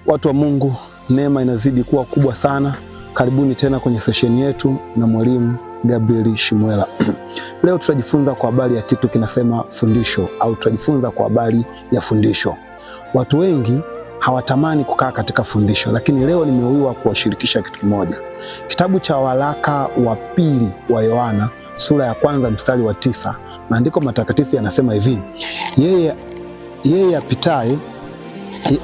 Watu wa Mungu, neema inazidi kuwa kubwa sana. Karibuni tena kwenye sesheni yetu na mwalimu Gabriel Shimwela. Leo tutajifunza kwa habari ya kitu kinasema fundisho, au tutajifunza kwa habari ya fundisho. Watu wengi hawatamani kukaa katika fundisho, lakini leo nimeuiwa kuwashirikisha kitu kimoja. Kitabu cha waraka wa pili wa Yohana sura ya 1 mstari wa 9, maandiko matakatifu yanasema hivi: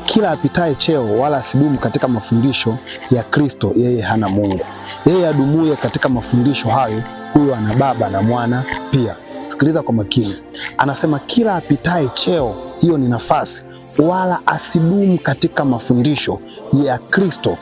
kila apitaye cheo wala asidumu katika mafundisho ya Kristo, yeye hana Mungu. Yeye adumuye katika mafundisho hayo, huyo ana Baba na Mwana pia. Sikiliza kwa makini, anasema kila apitaye cheo, hiyo ni nafasi, wala asidumu katika mafundisho ya Kristo,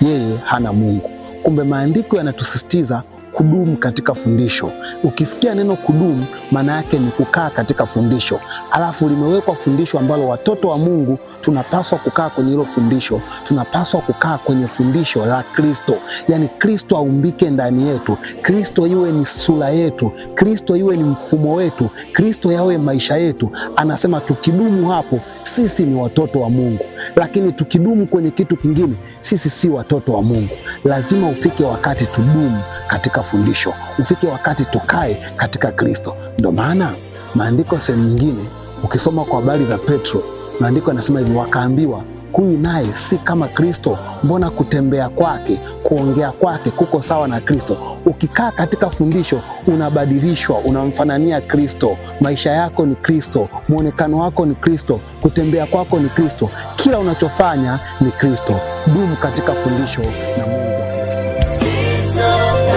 yeye hana Mungu. Kumbe maandiko yanatusisitiza kudumu katika fundisho. Ukisikia neno kudumu, maana yake ni kukaa katika fundisho. Alafu limewekwa fundisho ambalo watoto wa Mungu tunapaswa kukaa kwenye hilo fundisho. Tunapaswa kukaa kwenye fundisho la Kristo. Yaani Kristo aumbike ndani yetu. Kristo iwe ni sura yetu. Kristo iwe ni mfumo wetu. Kristo yawe maisha yetu. Anasema tukidumu hapo, sisi ni watoto wa Mungu. Lakini tukidumu kwenye kitu kingine, sisi si watoto wa Mungu. Lazima ufike wakati tudumu katika fundisho, ufike wakati tukae katika Kristo. Ndio maana maandiko sehemu nyingine ukisoma kwa habari za Petro, maandiko yanasema hivi: wakaambiwa, huyu naye si kama Kristo, mbona kutembea kwake, kuongea kwake kuko sawa na Kristo. Ukikaa katika fundisho unabadilishwa, unamfanania Kristo. Maisha yako ni Kristo, muonekano wako ni Kristo, kutembea kwako ni Kristo, kila unachofanya ni Kristo. Dumu katika fundisho na